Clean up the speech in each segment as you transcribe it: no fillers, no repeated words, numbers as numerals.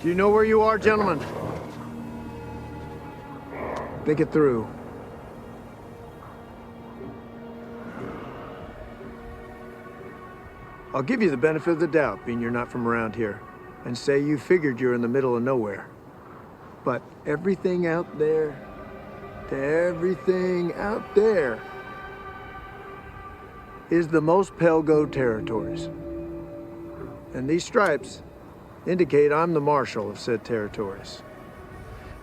Do you know where you are, gentlemen? Think it through. I'll give you the benefit of the doubt, being you're not from around here, and say you figured you're in the middle of nowhere. But everything out there, to everything out there, is the most Pelgo territories. And these stripes indicate I'm the marshal of said territories.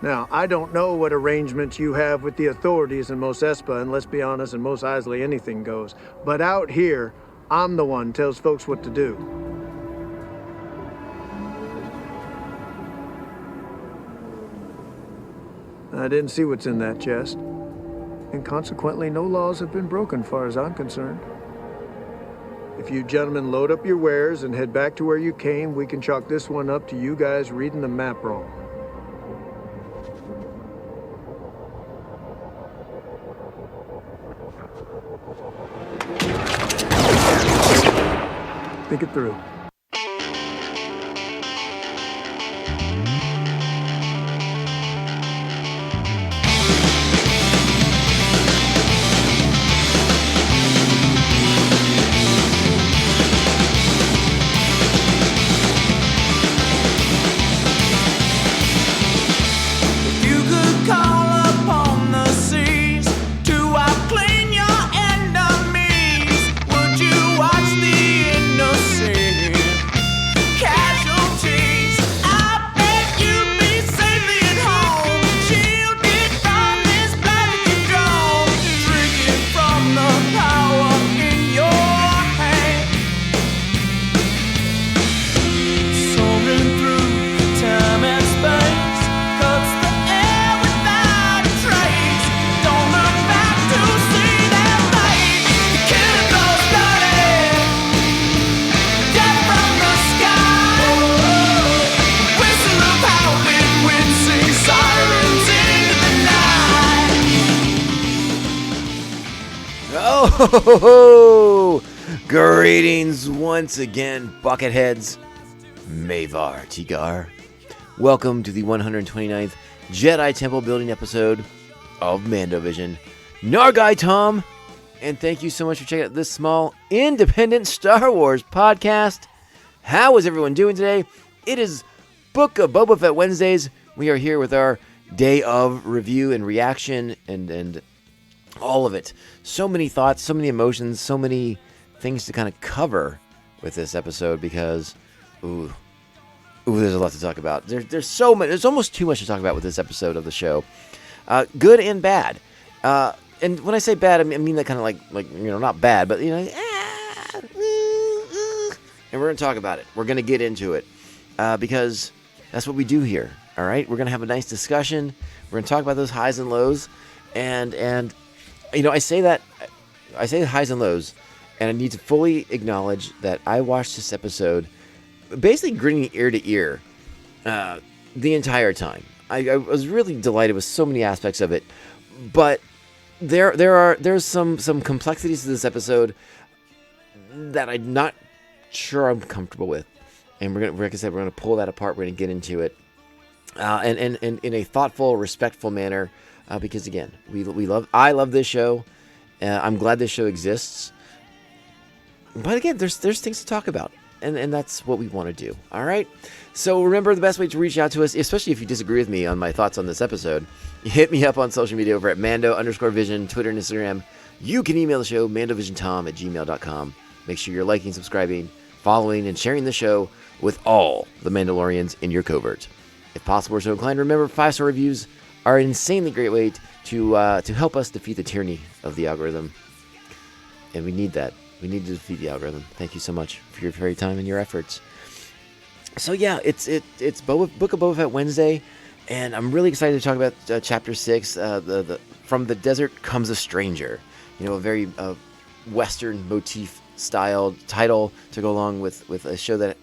Now, I don't know what arrangements you have with the authorities in Mos Espa, and let's be honest, in Mos Eisley anything goes. But out here, I'm the one tells folks what to do. I didn't see what's in that chest. And consequently, no laws have been broken, far as I'm concerned. If you gentlemen load up your wares and head back to where you came, we can chalk this one up to you guys reading the map wrong. Think it through. Oh, greetings once again, Bucketheads. Mavar Tigar. Welcome to the 129th Jedi Temple building episode of Mando Vision. Nargai Tom, and thank you so much for checking out this small, independent Star Wars podcast. How is everyone doing today? It is Book of Boba Fett Wednesdays. We are here with our day of review and reaction and all of it. So many thoughts, so many emotions, so many things to kind of cover with this episode because, there's a lot to talk about. There's so much. There's almost too much to talk about with this episode of the show. Good and bad. And when I say bad, I mean that kind of like not bad, but and we're gonna talk about it. We're gonna get into it because that's what we do here. All right, we're gonna have a nice discussion. We're gonna talk about those highs and lows, and I say the highs and lows, and I need to fully acknowledge that I watched this episode basically grinning ear to ear the entire time. I was really delighted with so many aspects of it, but there's some complexities to this episode that I'm not sure I'm comfortable with, and like I said, we're gonna pull that apart. We're gonna get into it, and in a thoughtful, respectful manner. Because again, I love this show. I'm glad this show exists. But again, there's things to talk about, and that's what we want to do. All right. So remember, the best way to reach out to us, especially if you disagree with me on my thoughts on this episode, hit me up on social media over at Mando_Vision, Twitter and Instagram. You can email the show mandovisiontom@gmail.com. Make sure you're liking, subscribing, following, and sharing the show with all the Mandalorians in your covert. If possible or so inclined, remember 5-star reviews are an insanely great way to help us defeat the tyranny of the algorithm. And we need that. We need to defeat the algorithm. Thank you so much for your very time and your efforts. So yeah, it's Book of Boba Fett Wednesday, and I'm really excited to talk about Chapter 6, the From the Desert Comes a Stranger. A very Western motif style title to go along with a show that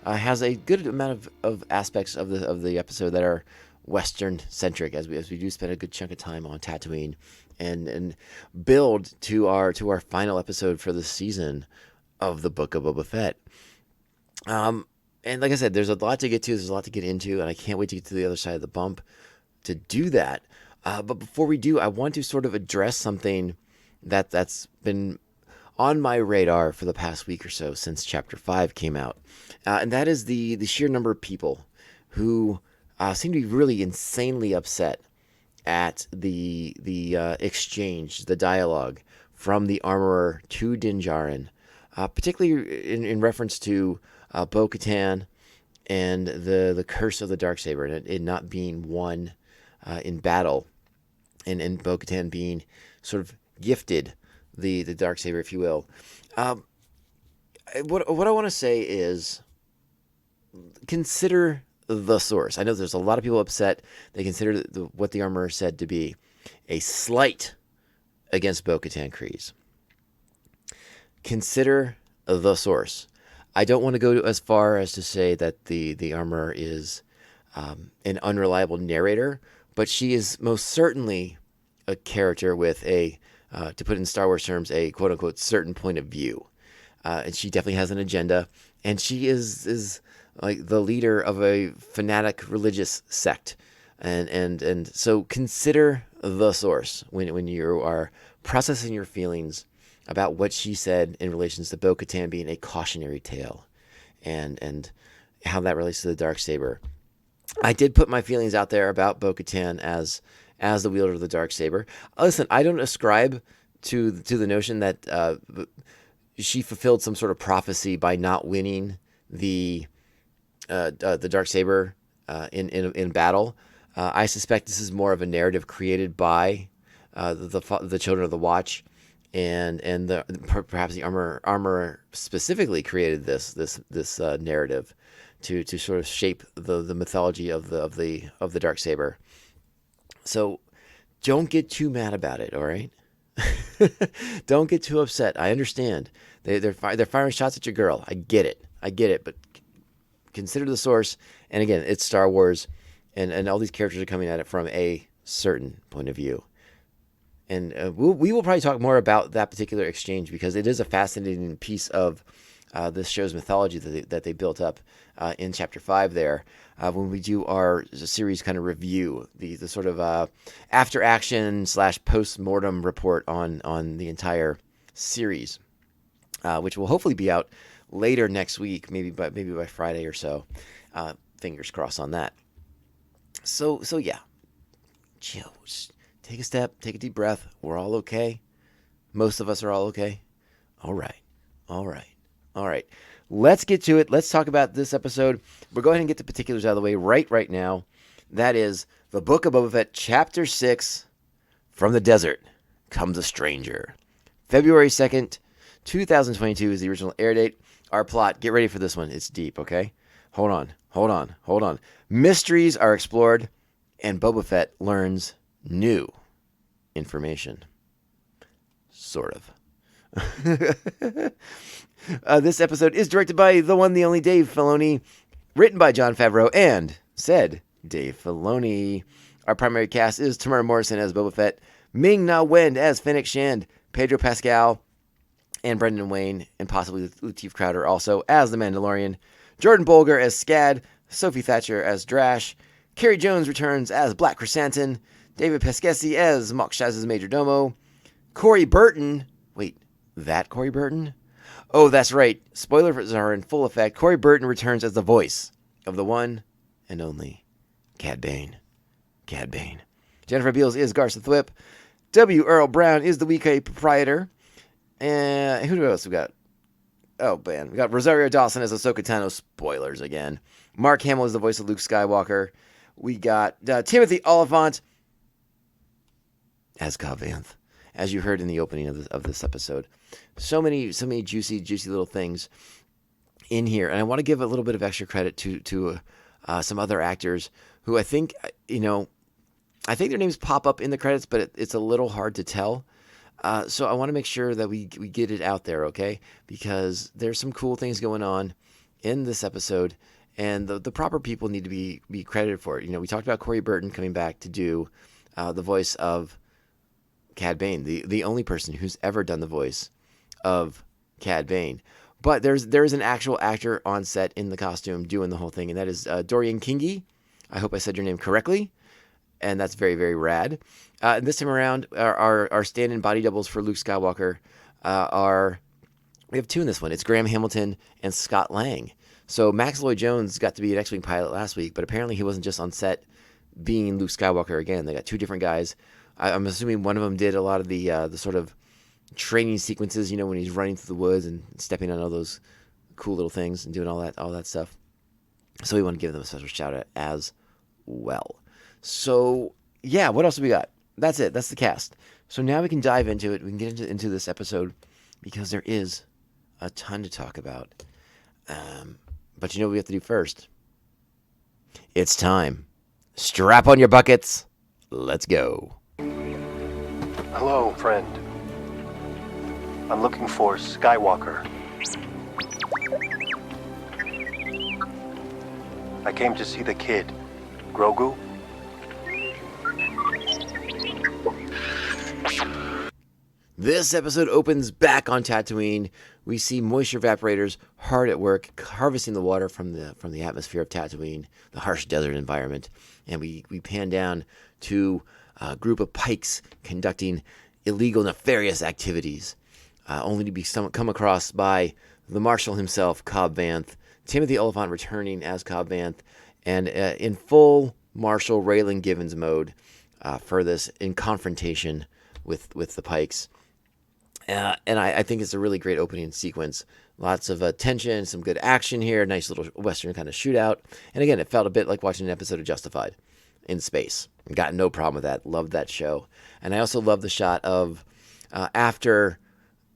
has a good amount of aspects of the episode that are Western centric, as we do spend a good chunk of time on Tatooine and build to our final episode for the season of the Book of Boba Fett. And like I said, there's a lot to get to. There's a lot to get into, and I can't wait to get to the other side of the bump to do that. But before we do, I want to sort of address something that's been on my radar for the past week or so since Chapter 5 came out. And that is the sheer number of people who seem to be really insanely upset at the exchange, the dialogue from the Armorer to Din Djarin, particularly in reference to Bo-Katan and the curse of the Darksaber, and it not being won in battle, and Bo-Katan being sort of gifted the Darksaber, if you will. What I want to say is, consider the source. I know there's a lot of people upset. They consider what the Armorer said to be a slight against Bo-Katan Kryze. Consider the source. I don't want to go as far as to say that the Armorer is an unreliable narrator, but she is most certainly a character with a, to put it in Star Wars terms, a quote-unquote certain point of view. And she definitely has an agenda, and she is like the leader of a fanatic religious sect. And so consider the source when you are processing your feelings about what she said in relation to Bo-Katan being a cautionary tale, and how that relates to the Darksaber. I did put my feelings out there about Bo-Katan as the wielder of the Darksaber. Listen, I don't ascribe to the notion that she fulfilled some sort of prophecy by not winning the Darksaber in battle. I suspect this is more of a narrative created by the Children of the Watch, and perhaps the Armorer specifically created this narrative to sort of shape the mythology of the Darksaber. So don't get too mad about it, all right? Don't get too upset. I understand. They're firing shots at your girl. I get it. But consider the source. And again, it's Star Wars, and all these characters are coming at it from a certain point of view. And we will probably talk more about that particular exchange, because it is a fascinating piece of this show's mythology that they built up in Chapter 5 there. When we do our series kind of review, the sort of after action / post-mortem report on the entire series, which will hopefully be out later next week, maybe by Friday or so. Fingers crossed on that. So yeah, chill. Just take a step, take a deep breath. We're all okay. Most of us are all okay. All right. Let's get to it. Let's talk about this episode. We're going to get the particulars out of the way right now. That is the Book of Boba Fett, Chapter 6, From the Desert Comes a Stranger. February 2nd, 2022 is the original air date. Our plot, get ready for this one. It's deep, okay? Hold on. Mysteries are explored, and Boba Fett learns new information. Sort of. This episode is directed by the one, the only Dave Filoni, written by Jon Favreau, and said Dave Filoni. Our primary cast is Tamara Morrison as Boba Fett, Ming-Na Wen as Fennec Shand, Pedro Pascal and Brendan Wayne, and possibly Lateef Crowder also as the Mandalorian, Jordan Bolger as Scad, Sophie Thatcher as Drash, Carrie Jones returns as Black Chrysanthemum, David Pescesi as Mok Shaz's Major Domo, Corey Burton. Wait, that Corey Burton? Oh, that's right. Spoilers are in full effect. Corey Burton returns as the voice of the one and only Cad Bane. Jennifer Beals is Garza Thwip. W. Earl Brown is the WeK proprietor. And who else we got? Oh, man. We got Rosario Dawson as Ahsoka Tano. Spoilers again. Mark Hamill is the voice of Luke Skywalker. We got Timothy Oliphant as Cobb Vanth, as you heard in the opening of this episode. So many juicy little things in here. And I want to give a little bit of extra credit to some other actors who I think, I think their names pop up in the credits, but it's a little hard to tell. So I want to make sure that we get it out there, okay? Because there's some cool things going on in this episode, and the proper people need to be credited for it. We talked about Corey Burton coming back to do the voice of Cad Bane, the only person who's ever done the voice of Cad Bane. But there's an actual actor on set in the costume doing the whole thing, and that is Dorian Kingi. I hope I said your name correctly, and that's very, very rad. And this time around, our stand-in body doubles for Luke Skywalker we have two in this one. It's Graham Hamilton and Scott Lang. So Max Lloyd-Jones got to be an X-Wing pilot last week, but apparently he wasn't just on set being Luke Skywalker again. They got two different guys. I'm assuming one of them did a lot of the sort of training sequences, when he's running through the woods and stepping on all those cool little things and doing all that stuff. So we want to give them a special shout out as well. So yeah, what else have we got? That's it. That's the cast. So now we can dive into it. We can get into this episode because there is a ton to talk about. But you know what we have to do first? It's time. Strap on your buckets. Let's go. Hello, friend. I'm looking for Skywalker. I came to see the kid. Grogu? This episode opens back on Tatooine. We see moisture evaporators hard at work, harvesting the water from the atmosphere of Tatooine, the harsh desert environment. And we pan down to a group of pikes conducting illegal, nefarious activities, only to be come across by the Marshal himself, Cobb Vanth, Timothy Oliphant returning as Cobb Vanth, and in full Marshal Raylan Givens mode for this in confrontation with the pikes. And I think it's a really great opening sequence. Lots of tension, some good action here, nice little Western kind of shootout. And again, it felt a bit like watching an episode of Justified in space. Got no problem with that. Loved that show. And I also love the shot of after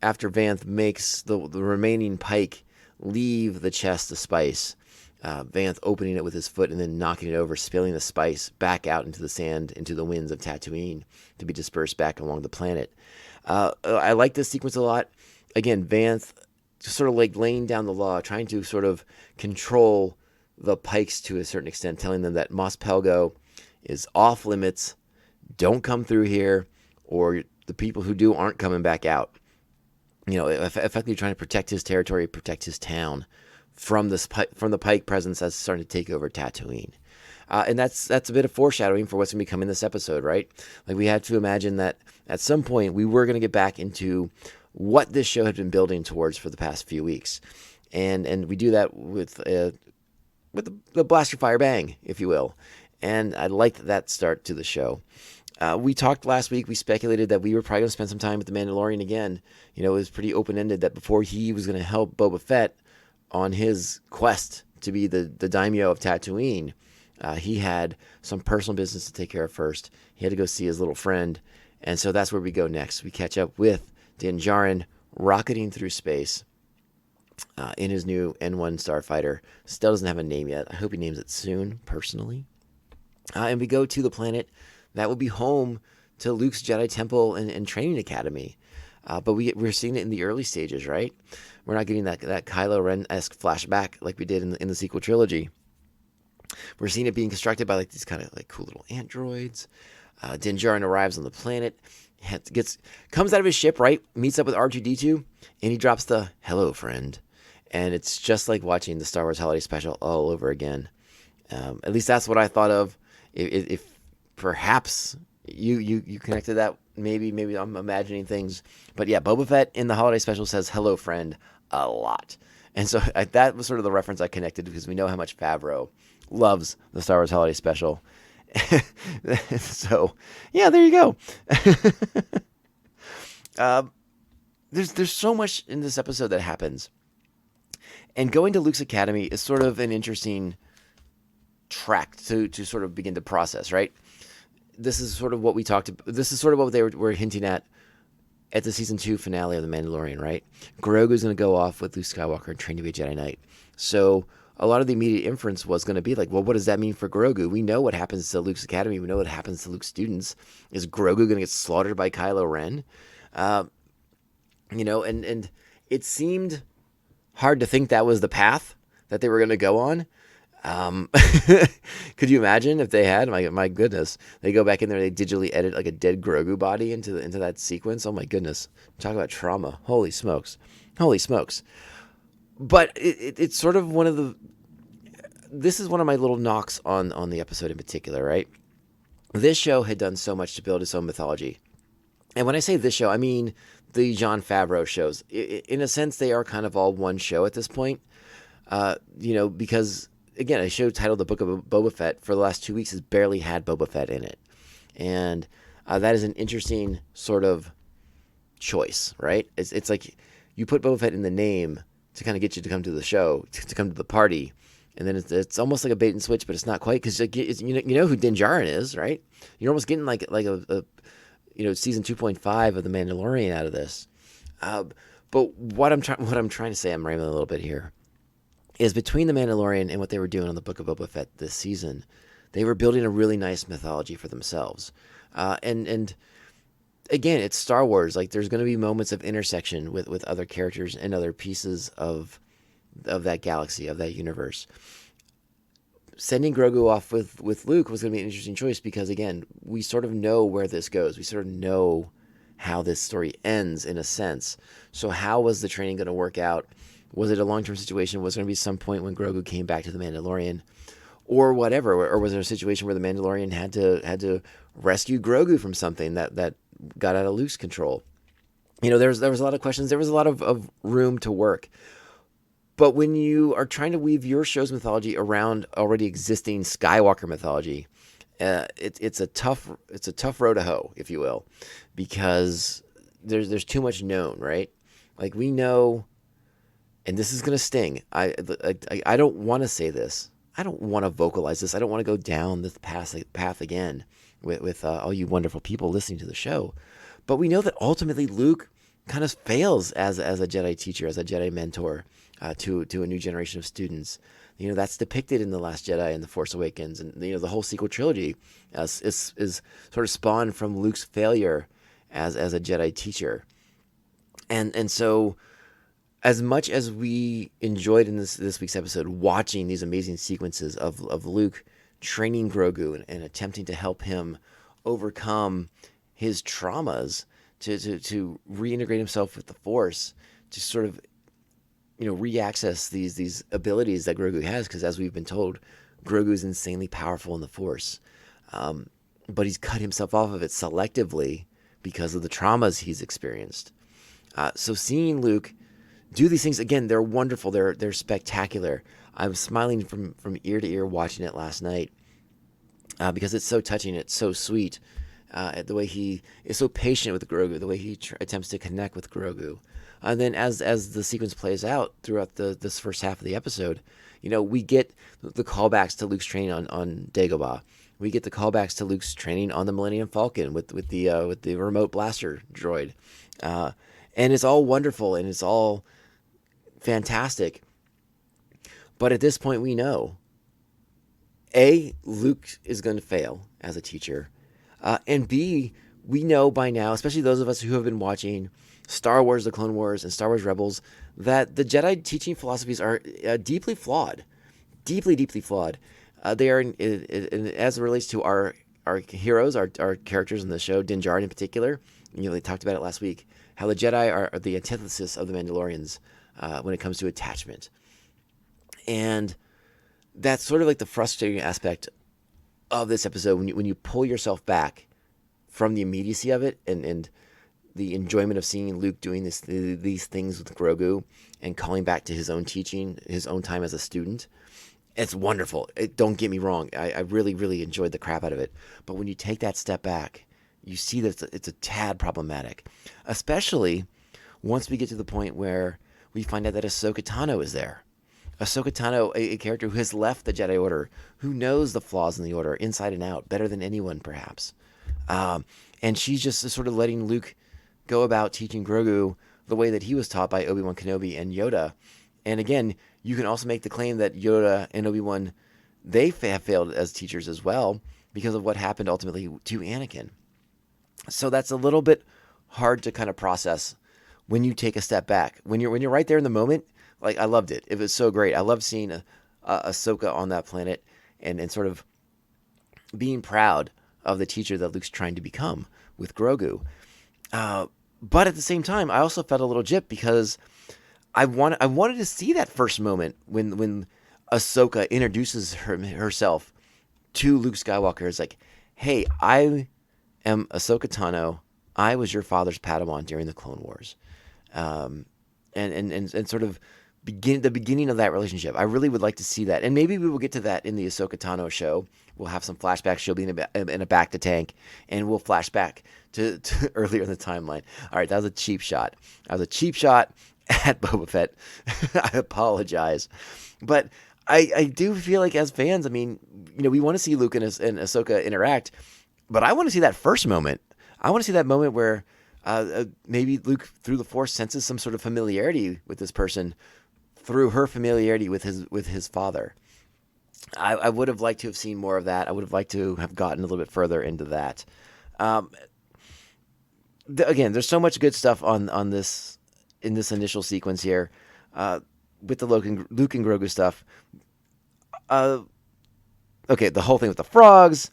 Vanth makes the remaining pike leave the chest of spice, Vanth opening it with his foot and then knocking it over, spilling the spice back out into the sand, into the winds of Tatooine to be dispersed back along the planet. I like this sequence a lot. Again, Vanth just sort of like laying down the law, trying to sort of control the pikes to a certain extent, telling them that Mos Pelgo is off limits, don't come through here, or the people who do aren't coming back out. Effectively trying to protect his territory, protect his town from the pike presence that's starting to take over Tatooine. And that's a bit of foreshadowing for what's going to be coming in this episode, right? Like, we had to imagine that at some point we were going to get back into what this show had been building towards for the past few weeks. And we do that with the blaster fire bang, if you will. And I liked that start to the show. We talked last week, we speculated that we were probably going to spend some time with the Mandalorian again. It was pretty open-ended that before he was going to help Boba Fett on his quest to be the daimyo of Tatooine, he had some personal business to take care of first. He had to go see his little friend. And so that's where we go next. We catch up with Din Djarin rocketing through space in his new N1 starfighter. Still doesn't have a name yet. I hope he names it soon, personally. And we go to the planet that will be home to Luke's Jedi Temple and Training Academy. But we're seeing it in the early stages, right? We're not getting that Kylo Ren-esque flashback like we did in the sequel trilogy. We're seeing it being constructed by like these kind of like cool little androids. Din Djarin arrives on the planet, comes out of his ship, right? Meets up with R2-D2, and he drops the "Hello, friend," and it's just like watching the Star Wars Holiday Special all over again. At least that's what I thought of. If perhaps you connected that, maybe I'm imagining things, but yeah, Boba Fett in the Holiday Special says "Hello, friend" a lot, and so that was sort of the reference I connected because we know how much Favreau loves the Star Wars Holiday Special. So yeah, there you go. There's so much in this episode that happens, and going to Luke's Academy is sort of an interesting track to sort of begin to process, right? This is sort of what we talked about. This is sort of what they were hinting at the season 2 finale of The Mandalorian, right? Grogu's going to go off with Luke Skywalker and train to be a Jedi Knight. So a lot of the immediate inference was going to be like, well, what does that mean for Grogu? We know what happens to Luke's Academy. We know what happens to Luke's students. Is Grogu going to get slaughtered by Kylo Ren? And it seemed hard to think that was the path that they were going to go on. Could you imagine if they had? My goodness, they go back in there, they digitally edit like a dead Grogu body into that sequence. Oh my goodness, talk about trauma! Holy smokes! But it's sort of one of the. This is one of my little knocks on the episode in particular, right? This show had done so much to build its own mythology. And when I say this show, I mean the Jon Favreau shows. In a sense, they are kind of all one show at this point. Because, again, a show titled The Book of Boba Fett for the last 2 weeks has barely had Boba Fett in it. And that is an interesting sort of choice, right? It's like you put Boba Fett in the name to kind of get you to come to the show, to come to the party. And then it's almost like a bait and switch, but it's not quite, because you know who Din Djarin is, right? You're almost getting like a season 2.5 of The Mandalorian out of this. But what I'm trying to say, I'm rambling a little bit here, is between The Mandalorian and what they were doing on the Book of Boba Fett this season, they were building a really nice mythology for themselves. And again, it's Star Wars. Like, there's going to be moments of intersection with other characters and other pieces of that galaxy, of that universe. Sending Grogu off with Luke was going to be an interesting choice because, again, we sort of know where this goes. We sort of know how this story ends in a sense. So how was the training going to work out? Was it a long-term situation? Was there going to be some point when Grogu came back to the Mandalorian or whatever? Or was there a situation where the Mandalorian had to rescue Grogu from something that got out of Luke's control? There was a lot of questions. There was a lot of room to work. But when you are trying to weave your show's mythology around already existing Skywalker mythology, it's a tough road to hoe, if you will, because there's too much known, right? Like, we know, and this is gonna sting. I don't want to say this. I don't want to vocalize this. I don't want to go down this path again with all you wonderful people listening to the show. But we know that ultimately Luke kind of fails as a Jedi teacher, as a Jedi mentor. To a new generation of students. That's depicted in The Last Jedi and The Force Awakens, and the whole sequel trilogy is sort of spawned from Luke's failure as a Jedi teacher. And so, as much as we enjoyed in this week's episode watching these amazing sequences of Luke training Grogu and attempting to help him overcome his traumas, to reintegrate himself with the Force, to sort of re-access these abilities that Grogu has, because as we've been told, Grogu is insanely powerful in the Force, but he's cut himself off of it selectively because of the traumas he's experienced. So seeing Luke do these things, again, they're wonderful, they're spectacular. I was smiling from ear to ear watching it last night because it's so touching, it's so sweet. The way he is so patient with Grogu, the way he attempts to connect with Grogu. And then as the sequence plays out throughout this first half of the episode, we get the callbacks to Luke's training on Dagobah. We get the callbacks to Luke's training on the Millennium Falcon with the remote blaster droid. And it's all wonderful and it's all fantastic. But at this point we know, A, Luke is going to fail as a teacher. And B, we know by now, especially those of us who have been watching Star Wars, The Clone Wars, and Star Wars Rebels, that the Jedi teaching philosophies are deeply flawed. Deeply, deeply flawed. They are, as it relates to our heroes, our characters in the show, Din Djarin in particular. They talked about it last week, how the Jedi are the antithesis of the Mandalorians when it comes to attachment. And that's sort of like the frustrating aspect of this episode when you pull yourself back from the immediacy of it and the enjoyment of seeing Luke doing these things with Grogu and calling back to his own teaching, his own time as a student. It's wonderful. Don't get me wrong. I really, really enjoyed the crap out of it. But when you take that step back, you see that it's a tad problematic, especially once we get to the point where we find out that Ahsoka Tano is there. Ahsoka Tano, a character who has left the Jedi Order, who knows the flaws in the Order inside and out, better than anyone perhaps. And she's just sort of letting Luke go about teaching Grogu the way that he was taught by Obi-Wan Kenobi and Yoda. And again, you can also make the claim that Yoda and Obi-Wan, they have failed as teachers as well because of what happened ultimately to Anakin. So that's a little bit hard to kind of process when you take a step back. When you're right there in the moment, like, I loved it. It was so great. I loved seeing Ahsoka on that planet and sort of being proud of the teacher that Luke's trying to become with Grogu. But at the same time, I also felt a little gypped because I wanted to see that first moment when Ahsoka introduces herself to Luke Skywalker. It's like, hey, I am Ahsoka Tano. I was your father's Padawan during the Clone Wars, and sort of the beginning of that relationship. I really would like to see that, and maybe we will get to that in the Ahsoka Tano show. We'll have some flashbacks. She'll be in a back to tank, and we'll flash back to earlier in the timeline. All right, that was a cheap shot. That was a cheap shot at Boba Fett. I apologize, but I do feel like as fans, I mean, we want to see Luke and Ahsoka interact, but I want to see that first moment. I want to see that moment where maybe Luke, through the Force, senses some sort of familiarity with this person through her familiarity with his father. I would have liked to have seen more of that. I would have liked to have gotten a little bit further into that. Again, there's so much good stuff on this in this initial sequence here with the Luke and Grogu stuff. Okay, the whole thing with the frogs.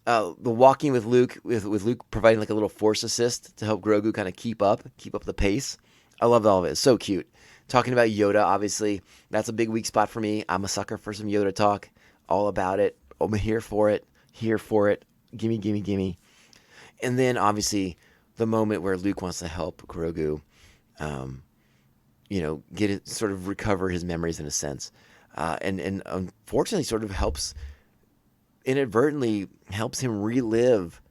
The walking with Luke, with Luke providing like a little force assist to help Grogu kind of keep up the pace. I loved all of it. It's so cute. Talking about Yoda, obviously, that's a big weak spot for me. I'm a sucker for some Yoda talk. All about it. I'm here for it. Here for it. Gimme, gimme, gimme. And then, obviously, the moment where Luke wants to help Grogu, get it, sort of recover his memories in a sense. And unfortunately sort of inadvertently helps him relive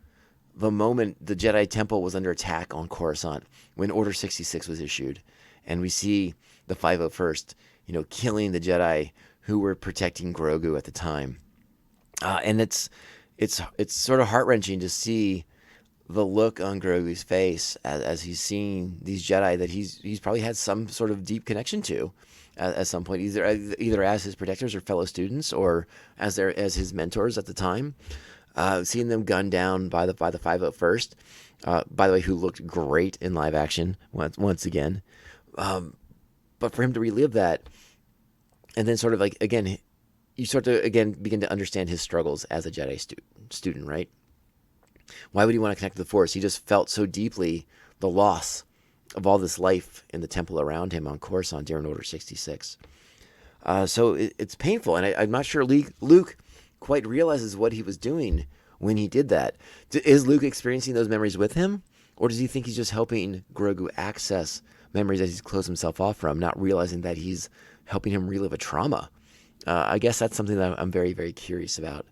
the moment the Jedi Temple was under attack on Coruscant when Order 66 was issued. And we see the 501st, killing the Jedi who were protecting Grogu at the time. And it's sort of heart-wrenching to see the look on Grogu's face as he's seeing these Jedi that he's probably had some sort of deep connection to at some point, either as his protectors or fellow students, or as his mentors at the time. Seeing them gunned down by the 501st, by the way, who looked great in live action once again. But for him to relive that, and then sort of like, again, you start to again begin to understand his struggles as a Jedi student, right? Why would he want to connect to the Force? He just felt so deeply the loss of all this life in the temple around him on Coruscant during Order 66. So it's painful, and I'm not sure Luke quite realizes what he was doing when he did that. Is Luke experiencing those memories with him, or does he think he's just helping Grogu access memories that he's closed himself off from, not realizing that he's helping him relive a trauma? I guess that's something that I'm very, very curious about,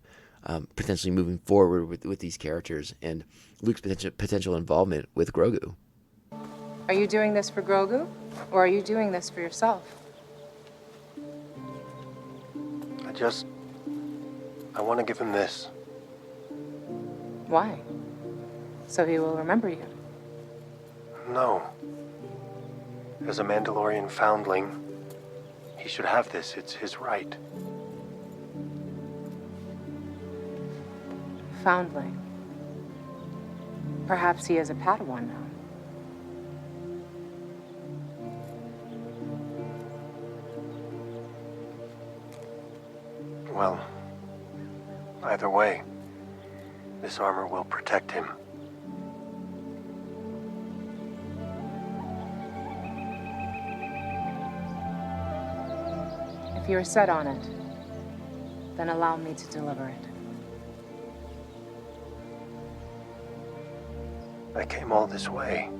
potentially moving forward with these characters and Luke's potential involvement with Grogu. Are you doing this for Grogu, or are you doing this for yourself? I want to give him this. Why? So he will remember you. No. As a Mandalorian foundling, he should have this. It's his right. Foundling. Perhaps he is a Padawan now. Well, either way, this armor will protect him. If you are set on it, then allow me to deliver it. I came all this way.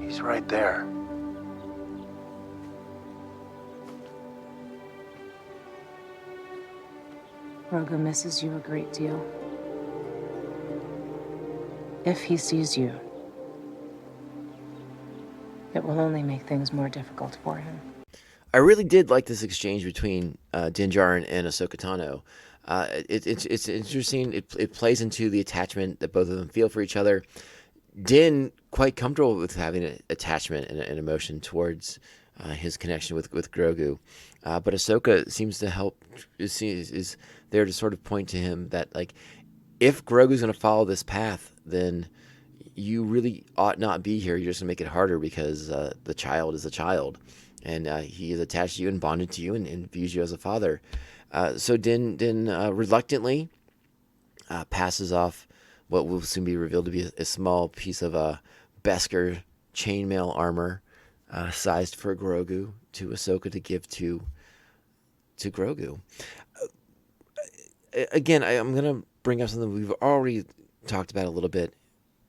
He's right there. Grogu misses you a great deal. If he sees you, it will only make things more difficult for him. I really did like this exchange between Din Djarin and Ahsoka Tano. It's interesting. It plays into the attachment that both of them feel for each other. Din quite comfortable with having an attachment and an emotion towards his connection with Grogu, but Ahsoka seems to help. Is there to sort of point to him that, like, if Grogu's going to follow this path, then you really ought not be here. You're just going to make it harder because the child is a child, and he is attached to you and bonded to you and views you as a father. So Din reluctantly passes off what will soon be revealed to be a small piece of Beskar chainmail armor sized for Grogu to Ahsoka to give to Grogu. Again, I'm gonna bring up something we've already talked about a little bit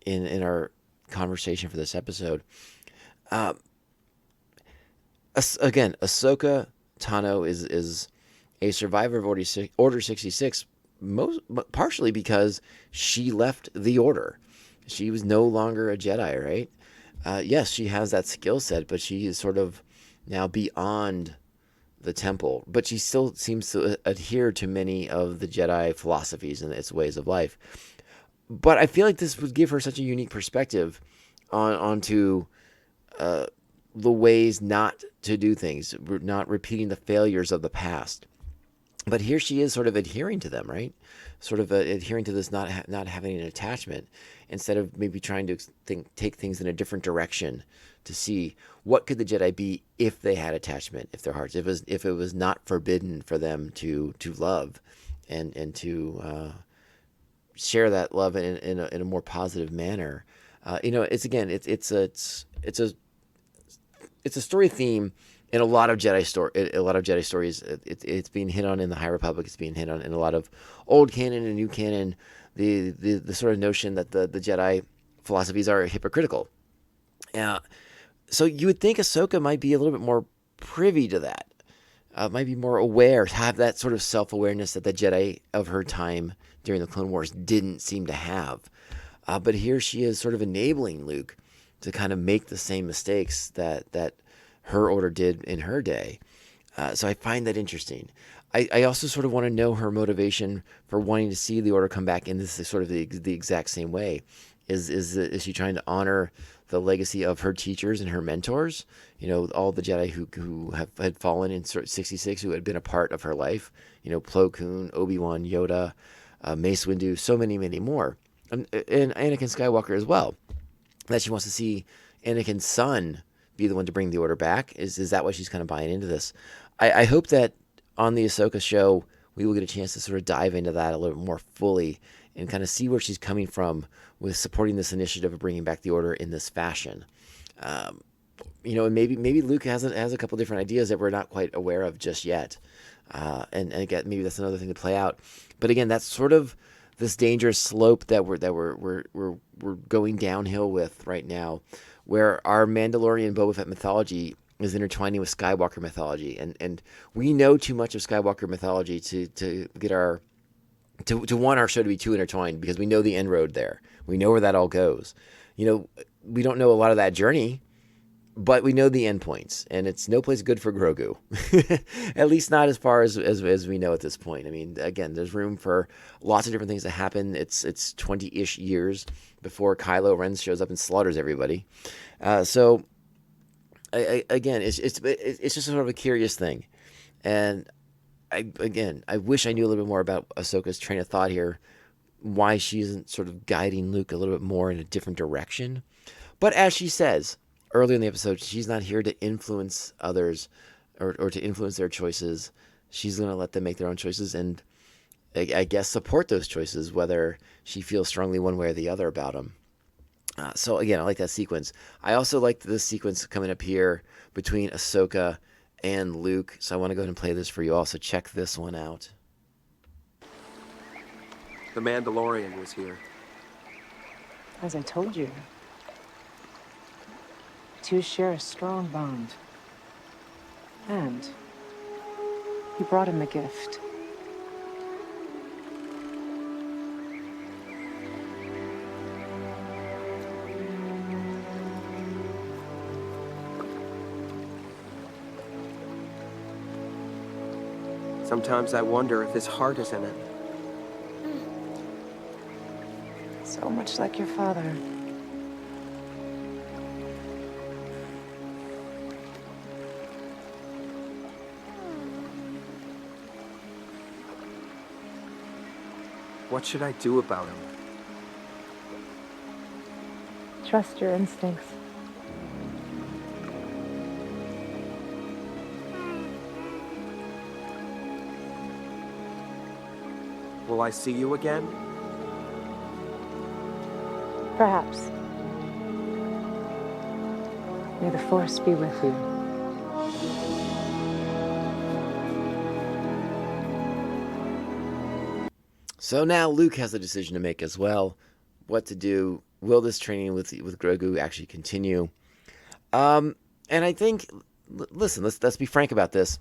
in our conversation for this episode. Again, Ahsoka Tano is a survivor of Order 66, partially because she left the Order. She was no longer a Jedi, right? Yes, she has that skill set, but she is sort of now beyond the temple. But she still seems to adhere to many of the Jedi philosophies and its ways of life. But I feel like this would give her such a unique perspective onto the ways not to do things, not repeating the failures of the past. But here she is sort of adhering to them, right? Sort of adhering to this, not having an attachment, instead of maybe trying to take things in a different direction to see what could the Jedi be if they had attachment, if their hearts, if it was not forbidden for them to love and to share that love in a more positive manner. It's a story theme in a lot of Jedi stories. It's being hit on in the High Republic. It's being hit on in a lot of old canon and new canon. The sort of notion that the Jedi philosophies are hypocritical. So you would think Ahsoka might be a little bit more privy to that. Might be more aware, have that sort of self-awareness that the Jedi of her time during the Clone Wars didn't seem to have. But here she is sort of enabling Luke to kind of make the same mistakes that her Order did in her day. So I find that interesting. I also sort of want to know her motivation for wanting to see the Order come back in this sort of the exact same way. Is she trying to honor the legacy of her teachers and her mentors? All the Jedi who had fallen in 66, who had been a part of her life. Plo Koon, Obi-Wan, Yoda, Mace Windu, so many, many more. And Anakin Skywalker as well. That she wants to see Anakin's son be the one to bring the Order back. Is that why she's kind of buying into this? I hope that on the Ahsoka show, we will get a chance to sort of dive into that a little bit more fully and kind of see where she's coming from with supporting this initiative of bringing back the Order in this fashion. And maybe Luke has a couple different ideas that we're not quite aware of just yet. And again, maybe that's another thing to play out. But again, that's sort of this dangerous slope that we're going downhill with right now, where our Mandalorian Boba Fett mythology is intertwining with Skywalker mythology, and we know too much of Skywalker mythology to get our want our show to be too intertwined, because we know the end road there. We know where that all goes. We don't know a lot of that journey, but we know the endpoints, and it's no place good for Grogu. At least not as far as we know at this point. I mean, again, there's room for lots of different things to happen. It's 20-ish years before Kylo Ren shows up and slaughters everybody. So again, it's just sort of a curious thing, and I wish I knew a little bit more about Ahsoka's train of thought here, why she isn't sort of guiding Luke a little bit more in a different direction. But as she says earlier in the episode, she's not here to influence others or to influence their choices. She's going to let them make their own choices and, I guess, support those choices, whether she feels strongly one way or the other about them. So again, I like that sequence. I also like this sequence coming up here between Ahsoka and Luke. So I want to go ahead and play this for you all. So check this one out. The Mandalorian was here. As I told you, two share a strong bond. And he brought him a gift. Sometimes I wonder if his heart is in it. So much like your father. What should I do about him? Trust your instincts. Will I see you again? Perhaps. May the Force be with you. So now Luke has a decision to make as well. What to do? Will this training with Grogu actually continue? And I think, listen, let's be frank about this.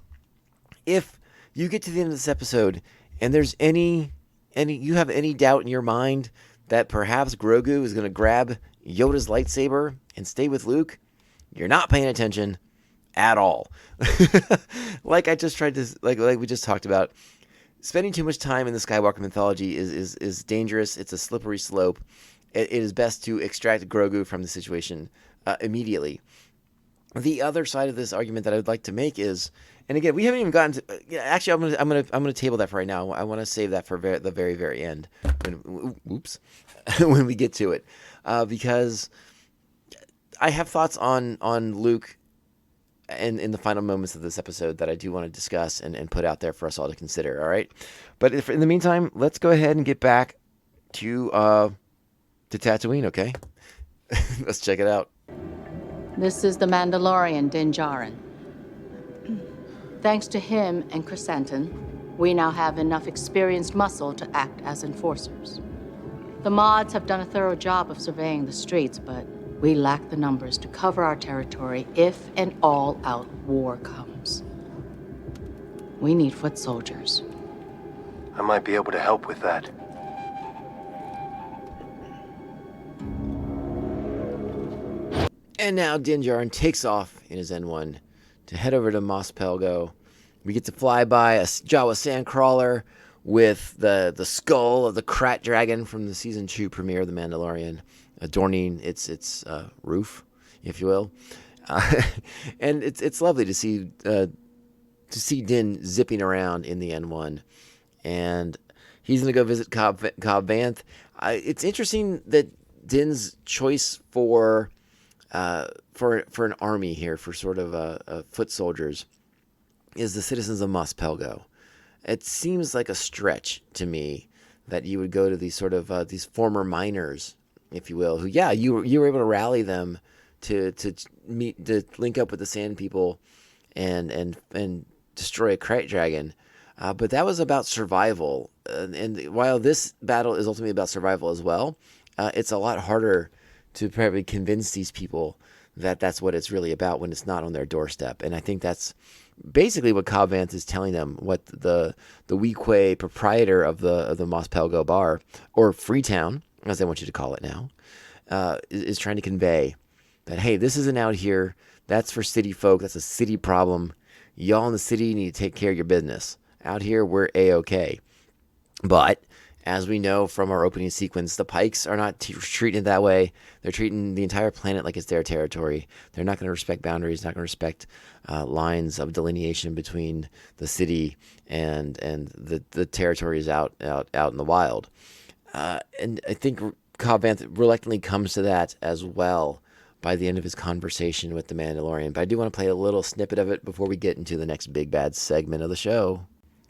If you get to the end of this episode and there's you have any doubt in your mind that perhaps Grogu is going to grab Yoda's lightsaber and stay with Luke, you're not paying attention at all. Like I just tried to, like we just talked about, spending too much time in the Skywalker mythology is dangerous. It's a slippery slope. It is best to extract Grogu from the situation immediately. The other side of this argument that I would like to make is, and again, we haven't even gotten to. Actually, I'm gonna table that for right now. I want to save that for the very, very end. When we get to it, because I have thoughts on Luke and in the final moments of this episode that I do want to discuss and put out there for us all to consider. All right, but in the meantime, let's go ahead and get back to Tatooine. Okay, let's check it out. This is the Mandalorian, Din Djarin. Thanks to him and Chrysanthemum, we now have enough experienced muscle to act as enforcers. The mods have done a thorough job of surveying the streets, but we lack the numbers to cover our territory if an all-out war comes. We need foot soldiers. I might be able to help with that. And now Din Djarin takes off in his N1 to head over to Mos Pelgo. We get to fly by a Jawa sandcrawler with the skull of the Krat dragon from the season 2 premiere of The Mandalorian adorning its roof, if you will. And it's lovely to see Din zipping around in the N1, and he's gonna go visit Cobb Vanth. It's interesting that Din's choice for an army here, for sort of foot soldiers, is the citizens of Mos Pelgo. It seems like a stretch to me that you would go to these sort of these former miners, if you will, who you were able to rally them to link up with the Sand People and destroy a Krat dragon. But that was about survival, and while this battle is ultimately about survival as well, it's a lot harder to probably convince these people that that's what it's really about when it's not on their doorstep. And I think that's basically what Cobb Vanth is telling them, what the Weequay proprietor of the Mos Pelgo bar, or Freetown, as I want you to call it now, is trying to convey that, hey, this isn't out here. That's for city folk. That's a city problem. Y'all in the city need to take care of your business. Out here, we're A-okay. But as we know from our opening sequence, the Pikes are not treating it that way. They're treating the entire planet like it's their territory. They're not going to respect boundaries, not going to respect lines of delineation between the city and the territories out in the wild. And I think Cobb Vanth reluctantly comes to that as well by the end of his conversation with the Mandalorian. But I do want to play a little snippet of it before we get into the next big bad segment of the show.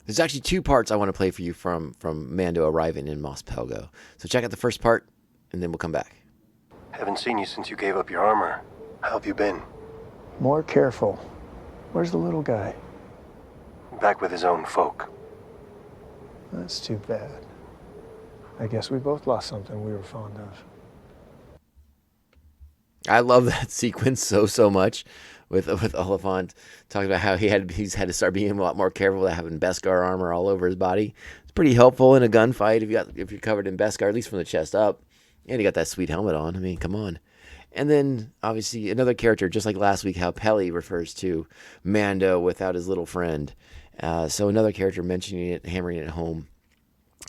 There's actually 2 parts I want to play for you from Mando arriving in Mos Pelgo. So check out the first part, and then we'll come back. Haven't seen you since you gave up your armor. How have you been? More careful. Where's the little guy? Back with his own folk. That's too bad. I guess we both lost something we were fond of. I love that sequence so much with Oliphant talking about how he's had to start being a lot more careful with having Beskar armor all over his body. It's pretty helpful in a gunfight if you're covered in Beskar, at least from the chest up. And he got that sweet helmet on. I mean, come on. And then obviously another character, just like last week, how Peli refers to Mando without his little friend. So another character mentioning it, hammering it home,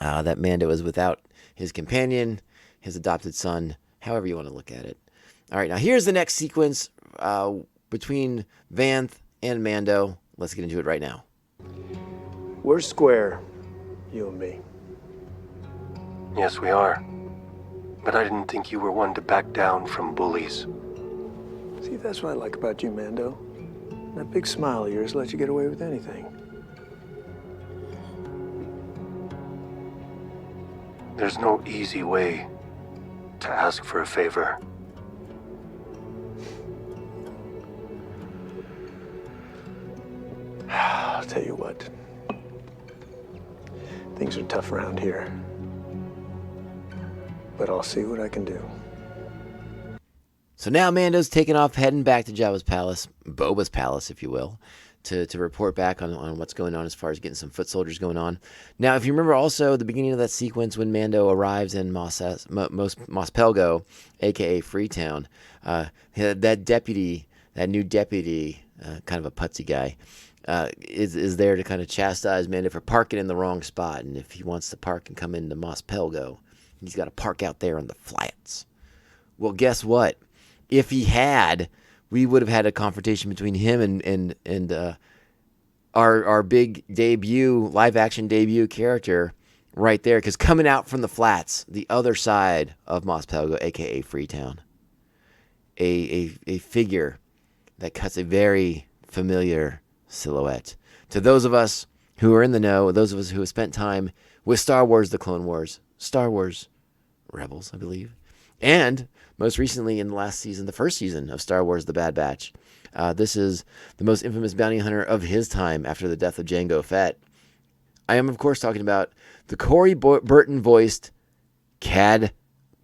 that Mando is without his companion, his adopted son, however you want to look at it. All right, now here's the next sequence between Vanth and Mando. Let's get into it right now. We're square, you and me. Yes, we are. But I didn't think you were one to back down from bullies. See, that's what I like about you, Mando. That big smile of yours lets you get away with anything. There's no easy way to ask for a favor. tell you what. Things are tough around here. But I'll see what I can do. So now Mando's taking off, heading back to Jabba's palace, Boba's palace, if you will, to report back on what's going on as far as getting some foot soldiers going on. Now, if you remember also the beginning of that sequence when Mando arrives in Mos Pelgo, a.k.a. Freetown, that new deputy, kind of a putsy guy, is there to kind of chastise Mando for parking in the wrong spot. And if he wants to park and come into Mos Pelgo, he's got to park out there on the flats. Well, guess what? If he had, we would have had a confrontation between him and our big debut, live action debut character right there. Because coming out from the flats, the other side of Mos Pelgo, aka Freetown, a figure that cuts a very familiar silhouette to those of us who are in the know, those of us who have spent time with Star Wars: The Clone Wars, Star Wars Rebels, I believe, and most recently in the last season, the first season of Star Wars: The Bad Batch. This is the most infamous bounty hunter of his time after the death of Jango Fett. I am, of course, talking about the Corey Burton-voiced Cad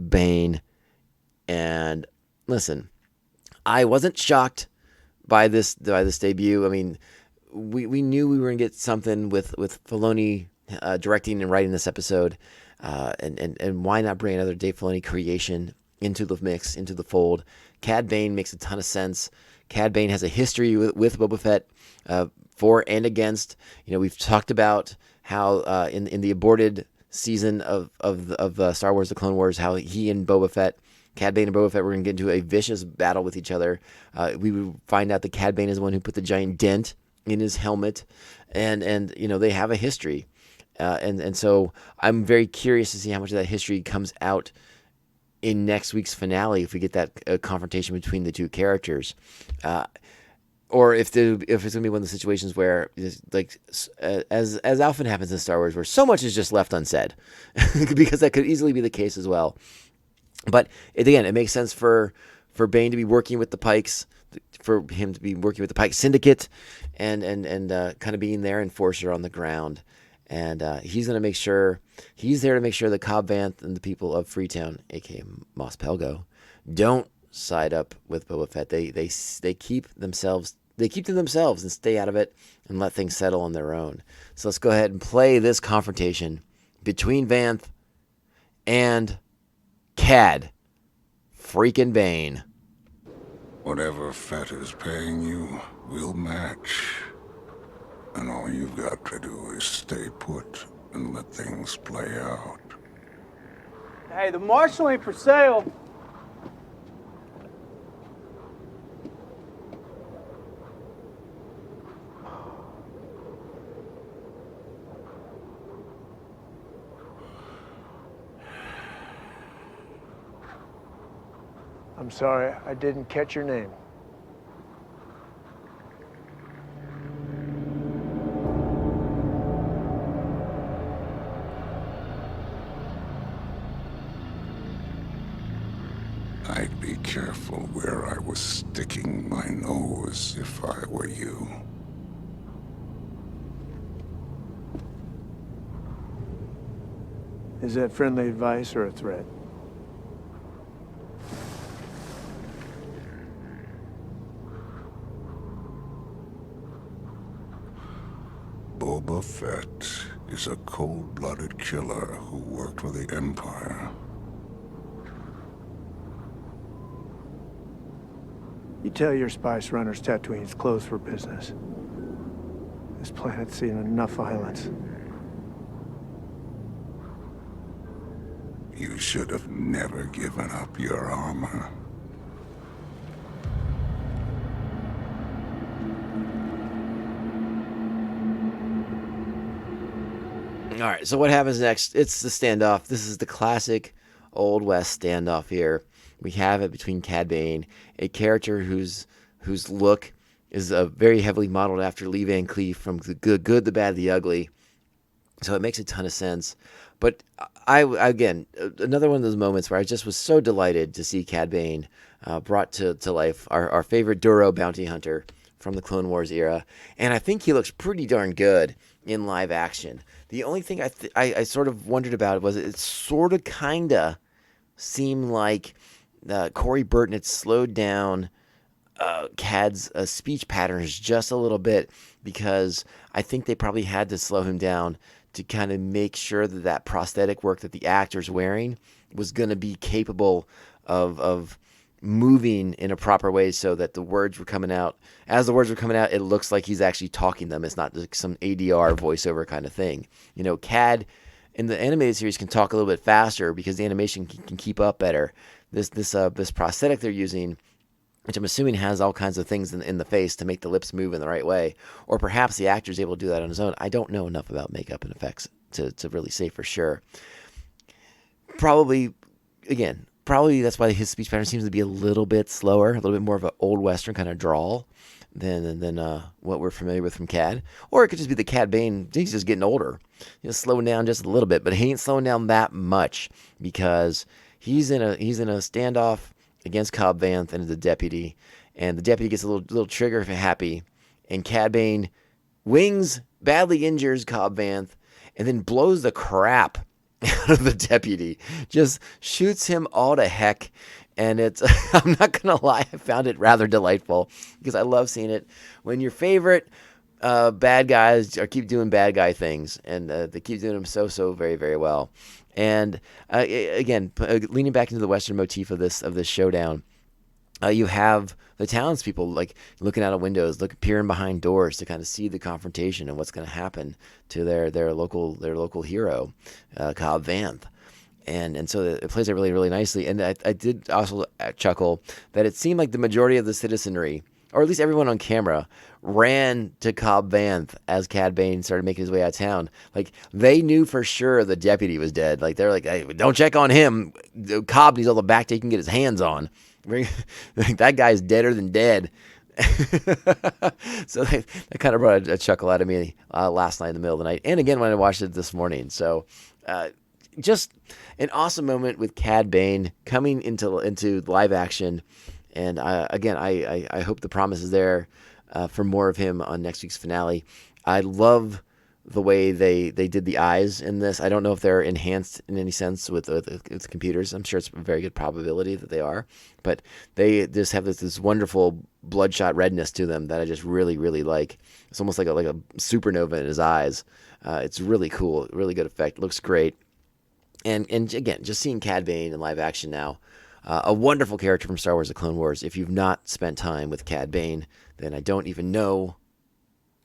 Bane. And listen, I wasn't shocked by this debut. I mean, we knew we were going to get something with Filoni directing and writing this episode. And why not bring another Dave Filoni creation into the mix, into the fold? Cad Bane makes a ton of sense. Cad Bane has a history with Boba Fett, for and against. You know, we've talked about how in the aborted season of Star Wars: The Clone Wars, how he and Boba Fett, Cad Bane and Boba Fett, were going to get into a vicious battle with each other. We would find out that Cad Bane is the one who put the giant dent in his helmet, and you know, they have a history. And so I'm very curious to see how much of that history comes out in next week's finale, if we get that confrontation between the two characters, or if it's gonna be one of the situations where, like, as often happens in Star Wars, where so much is just left unsaid, because that could easily be the case as well. But it makes sense for Bane to be working with the Pikes, for him to be working with the Pike Syndicate, and kind of being their enforcer on the ground. And he's there to make sure that Cobb Vanth and the people of Freetown, aka Mos Pelgo, don't side up with Boba Fett. They keep to themselves and stay out of it and let things settle on their own. So let's go ahead and play this confrontation between Vanth and Cad freaking Bane. Whatever Fett is paying you, we'll match. And all you've got to do is stay put and let things play out. Hey, the Marshal ain't for sale. I'm sorry, I didn't catch your name. I'd be careful where I was sticking my nose if I were you. Is that friendly advice or a threat? Boba Fett is a cold-blooded killer who worked for the Empire. You tell your spice runners Tatooine's closed for business. This planet's seen enough violence. You should have never given up your armor. All right, so what happens next? It's the standoff. This is the classic Old West standoff here. We have it between Cad Bane, a character whose look is very heavily modeled after Lee Van Cleef from The Good, the Bad, the Ugly. So it makes a ton of sense. But again, another one of those moments where I just was so delighted to see Cad Bane brought to life, our favorite Duro bounty hunter from the Clone Wars era, and I think he looks pretty darn good in live action. The only thing I sort of wondered about was it sort of kinda seemed like Corey Burton had slowed down Cad's speech patterns just a little bit, because I think they probably had to slow him down to kind of make sure that that prosthetic work that the actor's wearing was going to be capable of moving in a proper way, so that the words were coming out. As the words were coming out, it looks like he's actually talking them. It's not just some ADR voiceover kind of thing. You know, Cad in the animated series can talk a little bit faster because the animation can keep up better. This prosthetic they're using, which I'm assuming has all kinds of things in the face to make the lips move in the right way, or perhaps the actor's able to do that on his own. I don't know enough about makeup and effects to really say for sure. Probably that's why his speech pattern seems to be a little bit slower, a little bit more of an old Western kind of drawl than what we're familiar with from Cad. Or it could just be the Cad Bane, he's just getting older. He's slowing down just a little bit, but he ain't slowing down that much, because he's in a standoff against Cobb Vanth and the deputy, and the deputy gets a little trigger happy, and Cad Bane badly injures Cobb Vanth, and then blows the crap out of the deputy, just shoots him all to heck. And it's, I'm not gonna lie, I found it rather delightful, because I love seeing it when your favorite bad guys keep doing bad guy things, and they keep doing them so very, very well. And again, leaning back into the Western motif of this showdown, you have the townspeople like looking out of windows, peering behind doors to kind of see the confrontation and what's going to happen to their local hero, Cobb Vanth. And so it plays it really, really nicely. And I did also chuckle that it seemed like the majority of the citizenry, or at least everyone on camera, ran to Cobb Vanth as Cad Bane started making his way out of town. Like, they knew for sure the deputy was dead. Like, they're like, hey, don't check on him. Cobb needs all the back he can get his hands on. That guy's deader than dead. So that kind of brought a chuckle out of me last night in the middle of the night. And again, when I watched it this morning. So just an awesome moment with Cad Bane coming into live action. And I hope the promise is there for more of him on next week's finale. I love the way they did the eyes in this. I don't know if they're enhanced in any sense with computers. I'm sure it's a very good probability that they are. But they just have this wonderful bloodshot redness to them that I just really, really like. It's almost like a supernova in his eyes. It's really cool, really good effect. Looks great. And again, just seeing Cad Bane in live action now, a wonderful character from Star Wars: The Clone Wars. If you've not spent time with Cad Bane, then I don't even know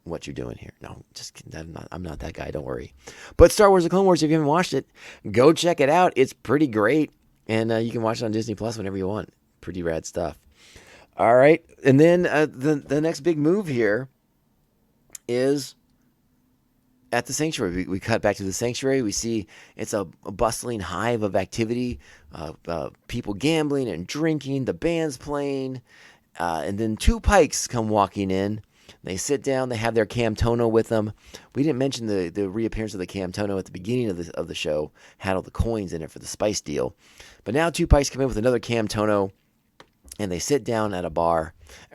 what you're doing here. No, just kidding. I'm not that guy. Don't worry. But Star Wars: The Clone Wars, if you haven't watched it, go check it out. It's pretty great, and you can watch it on Disney Plus whenever you want. Pretty rad stuff. All right, and then the next big move here is at the sanctuary. We cut back to the sanctuary. We see it's a bustling hive of activity, people gambling and drinking, the band's playing, and then two Pikes come walking in. They sit down. They have their Camtono with them. We didn't mention the reappearance of the Camtono at the beginning of the show. Had all the coins in it for the spice deal. But now two Pikes come in with another Camtono, and they sit down at at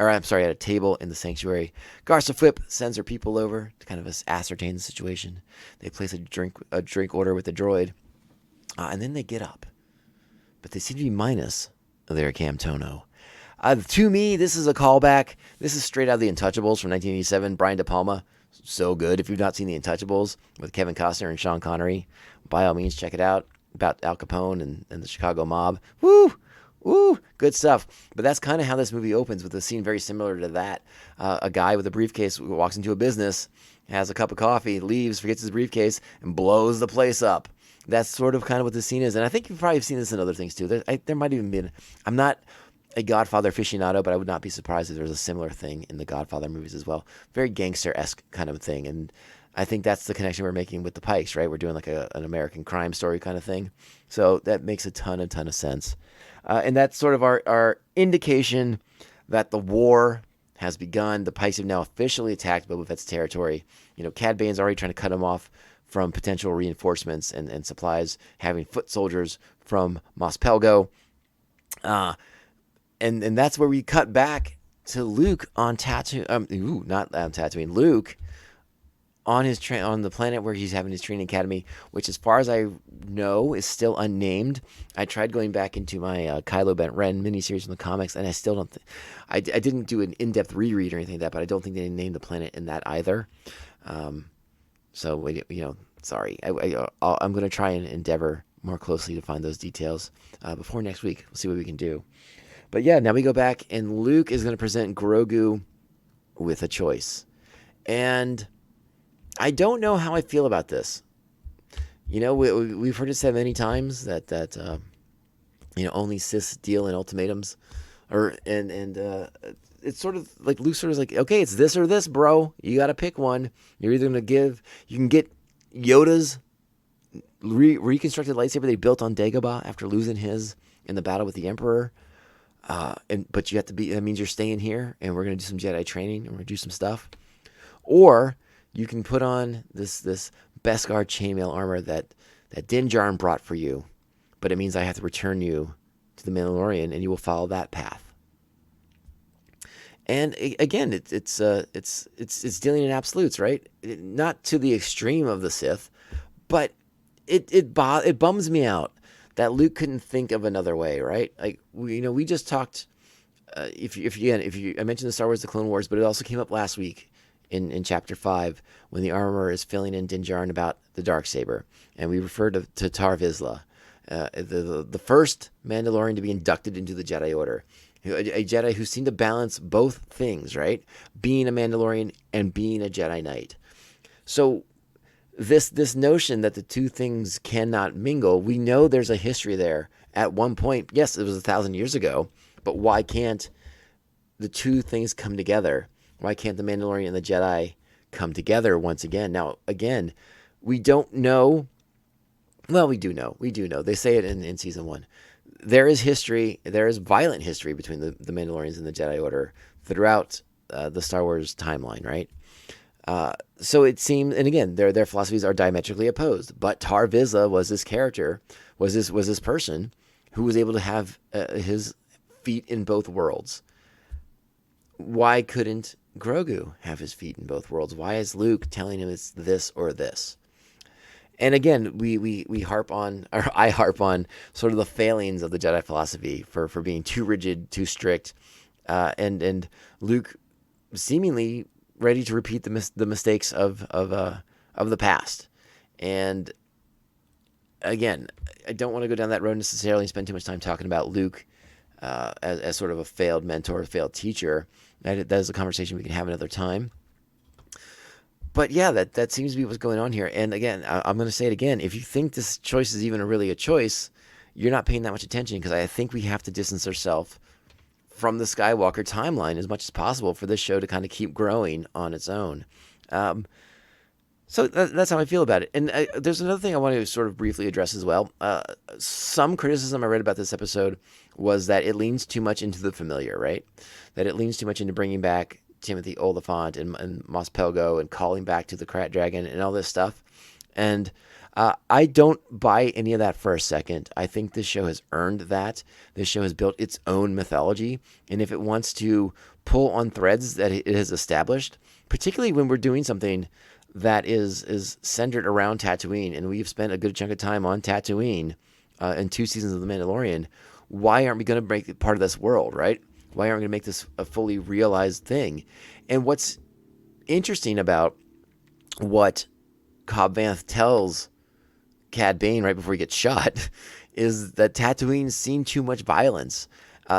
a table in the sanctuary. Garsa Fwip sends her people over to kind of ascertain the situation. They place a drink order with the droid, and then they get up. But they seem to be minus their Camtono. To me, this is a callback. This is straight out of The Untouchables from 1987. Brian De Palma, so good. If you've not seen The Untouchables with Kevin Costner and Sean Connery, by all means, check it out. About Al Capone and the Chicago mob. Woo, good stuff. But that's kind of how this movie opens, with a scene very similar to that. A guy with a briefcase walks into a business, has a cup of coffee, leaves, forgets his briefcase, and blows the place up. That's sort of kind of what the scene is. And I think you've probably seen this in other things too. There might even be... I'm not a Godfather aficionado, but I would not be surprised if there's a similar thing in the Godfather movies as well. Very gangster-esque kind of thing. And I think that's the connection we're making with the Pikes, right? We're doing like an American crime story kind of thing. So that makes a ton of sense. And that's sort of our indication that the war has begun. The Pikes have now officially attacked Boba Fett's territory. You know, Cad Bane's already trying to cut him off from potential reinforcements and supplies, having foot soldiers from Mos Pelgo. And that's where we cut back to Luke on not on Tatooine. Luke on his on the planet where he's having his training academy, which, as far as I know, is still unnamed. I tried going back into my Kylo Ren miniseries from the comics, and I still don't. I didn't do an in-depth reread or anything like that, but I don't think they named the planet in that either. So sorry. I'm going to try and endeavor more closely to find those details before next week. We'll see what we can do. But yeah, now we go back, and Luke is going to present Grogu with a choice, and I don't know how I feel about this. We've heard it said many times that only Sith deal in ultimatums, it's sort of like Luke sort of like, okay, it's this or this, bro. You got to pick one. You're either going to you can get Yoda's reconstructed lightsaber they built on Dagobah after losing his in the battle with the Emperor, but you have to that means you're staying here, and we're going to do some Jedi training, and we're going to do some stuff, or you can put on this Beskar chainmail armor that Din Djarin brought for you, but it means I have to return you to the Mandalorian, and you will follow that path. And again, it's dealing in absolutes, right? Not to the extreme of the Sith, but it bums me out that Luke couldn't think of another way, right? Like we just talked. I mentioned the Star Wars: The Clone Wars, but it also came up last week in Chapter 5 when the armor is filling in Din Djarin about the Darksaber, and we refer to Tar Vizsla, the first Mandalorian to be inducted into the Jedi Order. A Jedi who seemed to balance both things, right? Being a Mandalorian and being a Jedi Knight. So this notion that the two things cannot mingle, we know there's a history there. At one point, yes, it was 1,000 years ago, but why can't the two things come together? Why can't the Mandalorian and the Jedi come together once again? Now, again, we don't know. Well, we do know. We do know. They say it in Season 1. There is history. There is violent history between the Mandalorians and the Jedi Order throughout the Star Wars timeline, right? So it seems, and again, their philosophies are diametrically opposed. But Tar Vizsla was this character, was this person who was able to have his feet in both worlds. Why couldn't Grogu have his feet in both worlds? Why is Luke telling him it's this or this? And again, we harp on, or I harp on, sort of the failings of the Jedi philosophy for being too rigid, too strict, and Luke seemingly ready to repeat the mistakes of the past. And again, I don't want to go down that road necessarily and spend too much time talking about Luke as sort of a failed mentor, a failed teacher. That is a conversation we can have another time. But yeah, that seems to be what's going on here. And again, I'm going to say it again. If you think this choice is even really a choice, you're not paying that much attention, because I think we have to distance ourselves from the Skywalker timeline as much as possible for this show to kind of keep growing on its own. So that's how I feel about it. And there's another thing I want to sort of briefly address as well. Some criticism I read about this episode was that it leans too much into the familiar, right? That it leans too much into bringing back Timothy Oliphant and Mos Pelgo and calling back to the Krat Dragon and all this stuff. And I don't buy any of that for a second. I think this show has earned that. This show has built its own mythology. And if it wants to pull on threads that it has established, particularly when we're doing something that is centered around Tatooine, and we've spent a good chunk of time on Tatooine in 2 seasons of The Mandalorian, why aren't we going to make it part of this world, right? Why aren't we going to make this a fully realized thing? And what's interesting about what Cobb Vanth tells Cad Bane right before he gets shot is that Tatooine's seen too much violence.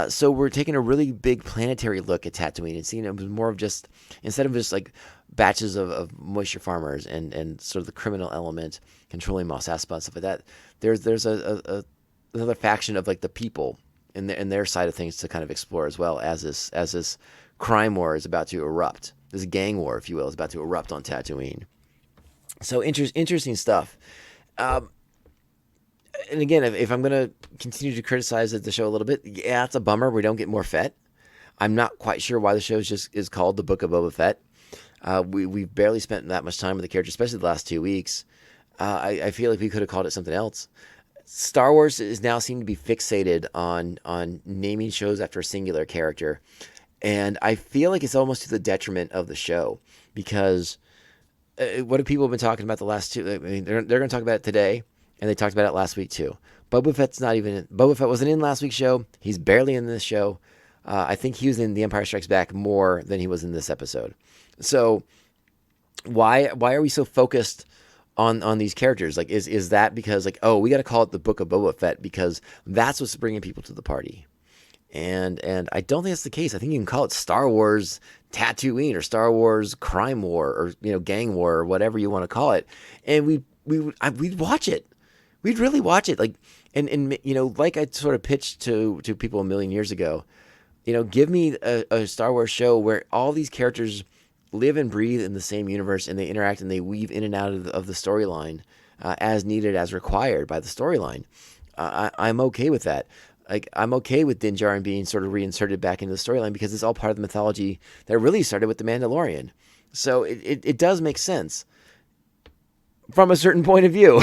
So we're taking a really big planetary look at Tatooine and seeing it was more of just, instead of just like batches of moisture farmers and sort of the criminal element controlling Mos Espa and stuff like that, there's another faction of like the people and their side of things to kind of explore as well, as this crime war is about to erupt. This gang war, if you will, is about to erupt on Tatooine. So interesting stuff. And again, if I'm going to continue to criticize the show a little bit, yeah, it's a bummer we don't get more Fett. I'm not quite sure why the show is called The Book of Boba Fett. We've barely spent that much time with the character, especially the last 2 weeks. I feel like we could have called it something else. Star Wars is now seem to be fixated on naming shows after a singular character. And I feel like it's almost to the detriment of the show because what have people been talking about the last two? I mean, they're going to talk about it today, and they talked about it last week too. Boba Fett wasn't in last week's show. He's barely in this show. I think he was in The Empire Strikes Back more than he was in this episode. So why are we so focused on these characters? Like, is that because like, oh, we got to call it the Book of Boba Fett because that's what's bringing people to the party? And I don't think that's the case. I think you can call it Star Wars Tatooine or Star Wars Crime War or Gang War or whatever you want to call it, and we'd watch it. We'd really watch it. Like and like I sort of pitched to people a million years ago. Give me a Star Wars show where all these characters live and breathe in the same universe and they interact and they weave in and out of the storyline as needed, as required by the storyline. I'm okay with that. Like, I'm okay with Din Djarin being sort of reinserted back into the storyline because it's all part of the mythology that really started with The Mandalorian. So it does make sense from a certain point of view.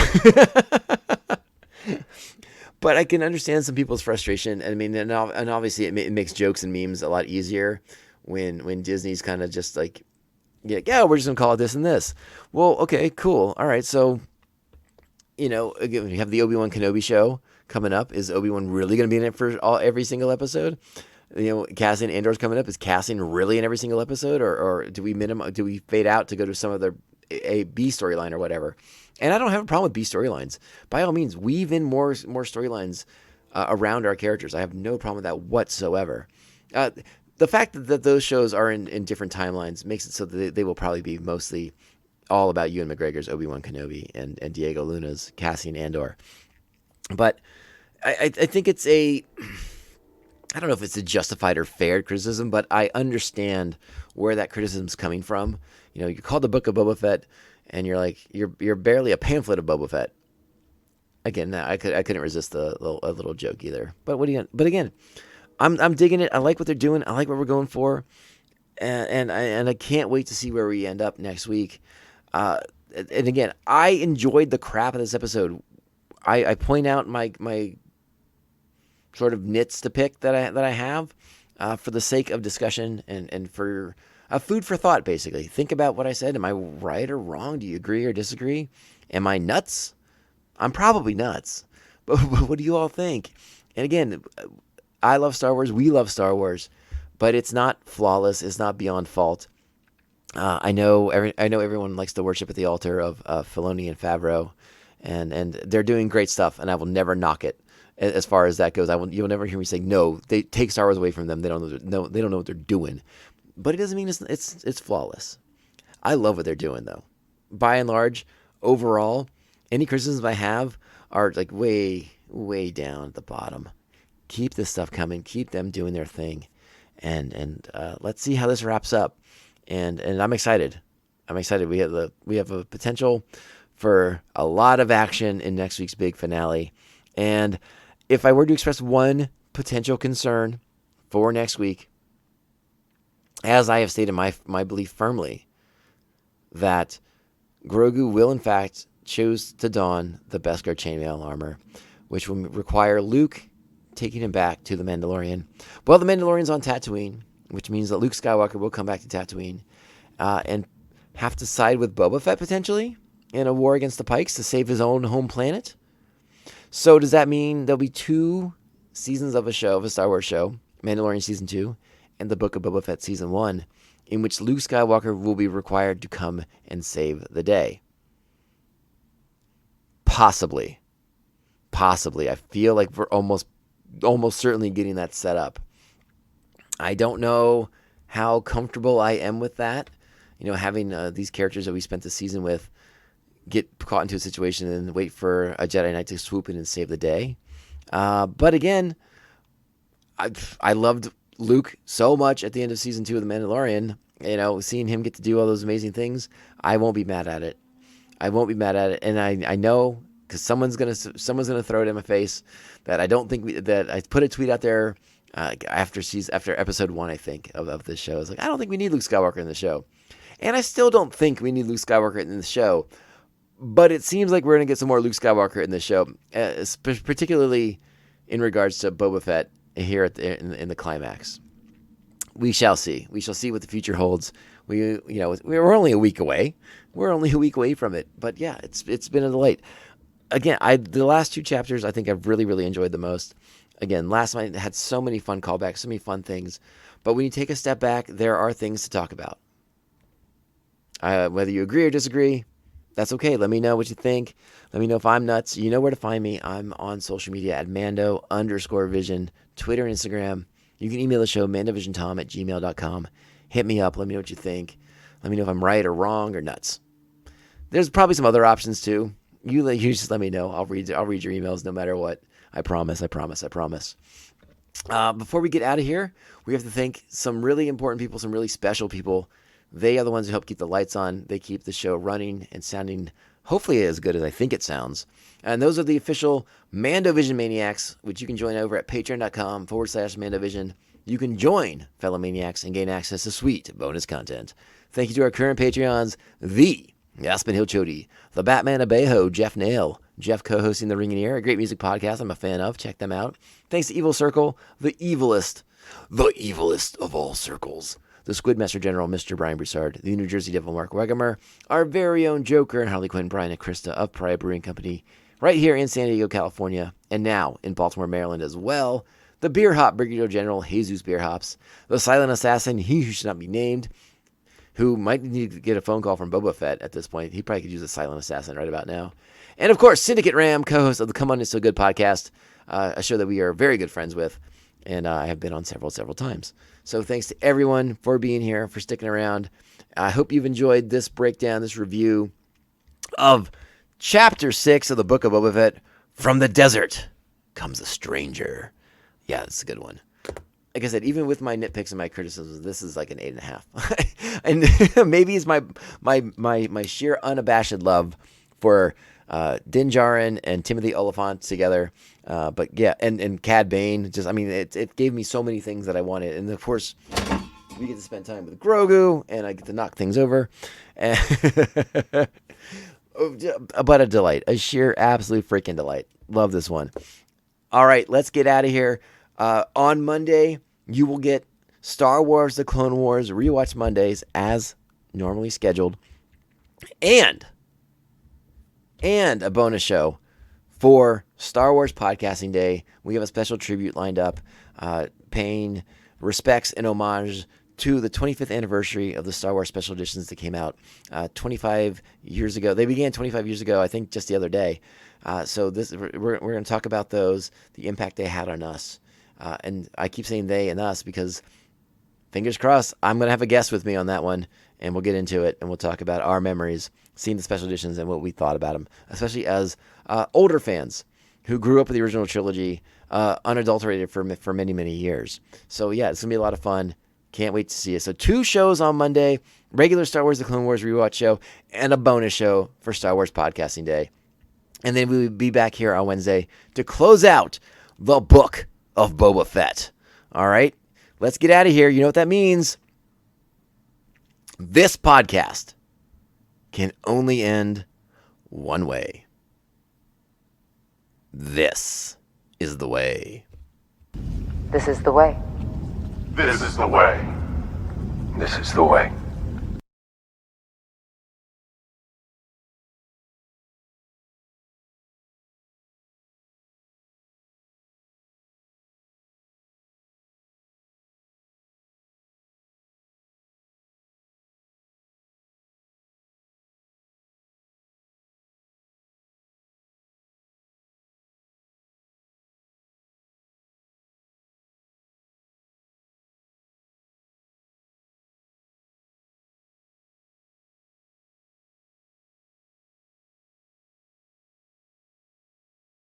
But I can understand some people's frustration. I mean, and obviously it makes jokes and memes a lot easier when Disney's kind of just like, yeah, we're just going to call it this and this. Well, okay, cool. All right, so, again, you have the Obi-Wan Kenobi show coming up. Is Obi-Wan really going to be in it for every single episode? Cassian Andor's coming up. Is Cassian really in every single episode, or do we fade out to go to some other a B storyline or whatever? And I don't have a problem with B storylines. By all means, weave in more storylines around our characters. I have no problem with that whatsoever. The fact that those shows are in different timelines makes it so that they will probably be mostly all about Ewan McGregor's Obi-Wan Kenobi and Diego Luna's Cassian Andor. But I think it's I don't know if it's a justified or fair criticism, but I understand where that criticism's coming from. You're called the Book of Boba Fett, and you're like, you're barely a pamphlet of Boba Fett. Again, I couldn't resist a little joke either. But but again, I'm digging it. I like what they're doing. I like what we're going for, and I can't wait to see where we end up next week. And again, I enjoyed the crap of this episode. I point out my sort of nits to pick that I have for the sake of discussion and for food for thought, basically. Think about what I said. Am I right or wrong? Do you agree or disagree? Am I nuts? I'm probably nuts. But what do you all think? And again, I love Star Wars. We love Star Wars. But it's not flawless. It's not beyond fault. I know everyone likes to worship at the altar of Filoni and Favreau. And they're doing great stuff, and I will never knock it as far as that goes. You'll never hear me say no. They take Star Wars away from them. They don't know what they're doing, but it doesn't mean it's flawless. I love what they're doing though. By and large, overall, any criticisms I have are like way down at the bottom. Keep this stuff coming. Keep them doing their thing, and let's see how this wraps up. And I'm excited. We have a potential for a lot of action in next week's big finale. And if I were to express one potential concern for next week, as I have stated my belief firmly, that Grogu will in fact choose to don the Beskar chainmail armor, which will require Luke taking him back to the Mandalorian. Well, the Mandalorian's on Tatooine, which means that Luke Skywalker will come back to Tatooine and have to side with Boba Fett potentially in a war against the Pikes to save his own home planet. So does that mean there'll be 2 seasons of a Star Wars show, Mandalorian Season 2 and the Book of Boba Fett Season 1, in which Luke Skywalker will be required to come and save the day? Possibly. I feel like we're almost certainly getting that set up. I don't know how comfortable I am with that. Having these characters that we spent the season with get caught into a situation and wait for a Jedi Knight to swoop in and save the day. But again, I loved Luke so much at the end of Season 2 of The Mandalorian. Seeing him get to do all those amazing things, I won't be mad at it. And I know, because someone's gonna throw it in my face, that I don't think that I put a tweet out there after episode 1, I think, of this show. It's like, I don't think we need Luke Skywalker in the show. And I still don't think we need Luke Skywalker in the show. But it seems like we're going to get some more Luke Skywalker in the show, particularly in regards to Boba Fett here in the climax. we shall see. We shall see what the future holds. We're only a week away. We're only a week away from it. But yeah, it's been a delight. Again, the last 2 chapters I think I've really, really enjoyed the most. Again, last night had so many fun callbacks, so many fun things. But when you take a step back, there are things to talk about. Whether you agree or disagree, that's okay. Let me know what you think. Let me know if I'm nuts. You know where to find me. I'm on social media at Mando_Vision, Twitter and Instagram. You can email the show, mandovisiontom@gmail.com. Hit me up. Let me know what you think. Let me know if I'm right or wrong or nuts. There's probably some other options too. You just let me know. I'll read your emails no matter what. I promise. Before we get out of here, we have to thank some really important people, some really special people. They are the ones who help keep the lights on. They keep the show running and sounding hopefully as good as I think it sounds. And those are the official Mandovision Maniacs, which you can join over at patreon.com/Mandovision. You can join fellow Maniacs and gain access to sweet bonus content. Thank you to our current Patreons, the Aspen Hill Chody, the Batman Abejo, Jeff Nail, Jeff co-hosting The Ring in the Air, a great music podcast I'm a fan of. Check them out. Thanks to Evil Circle, the evilest of all circles. The Squidmaster General, Mr. Brian Broussard, the New Jersey Devil, Mark Wegemer, our very own Joker and Harley Quinn, Brian and Krista of Pariah Brewing Company, right here in San Diego, California, and now in Baltimore, Maryland as well. The Beer Hop Brigadier General, Jesus Beer Hops, the Silent Assassin, he who should not be named, who might need to get a phone call from Boba Fett at this point. He probably could use a Silent Assassin right about now. And of course, Syndicate Ram, co-host of the Come On It's So Good podcast, a show that we are very good friends with, and I have been on several times. So thanks to everyone for being here, for sticking around. I hope you've enjoyed this breakdown, this review of Chapter 6 of the Book of Boba Fett. From the desert comes a stranger. Yeah, that's a good one. Like I said, even with my nitpicks and my criticisms, this is like an 8.5. And maybe it's my sheer unabashed love for Din Djarin and Timothy Oliphant together. But yeah, and Cad Bane. It gave me so many things that I wanted. And of course, we get to spend time with Grogu, and I get to knock things over. But a delight. A sheer, absolute freaking delight. Love this one. All right, let's get out of here. On Monday, you will get Star Wars The Clone Wars Rewatch Mondays as normally scheduled. And a bonus show for Star Wars Podcasting Day. We have a special tribute lined up, paying respects and homage to the 25th anniversary of the Star Wars special editions that came out 25 years ago. They began 25 years ago, I think, just the other day. So we're going to talk about those, the impact they had on us. And I keep saying they and us because, fingers crossed, I'm going to have a guest with me on that one, and we'll get into it, and we'll talk about our memories, seeing the special editions, and what we thought about them, especially as older fans who grew up with the original trilogy, unadulterated for many, many years. So yeah, it's going to be a lot of fun. Can't wait to see it. So 2 shows on Monday, regular Star Wars The Clone Wars rewatch show, and a bonus show for Star Wars Podcasting Day. And then we will be back here on Wednesday to close out the Book of Boba Fett. All right, let's get out of here. You know what that means. This podcast can only end one way. This is the way. This is the way. This is the way. This is the way.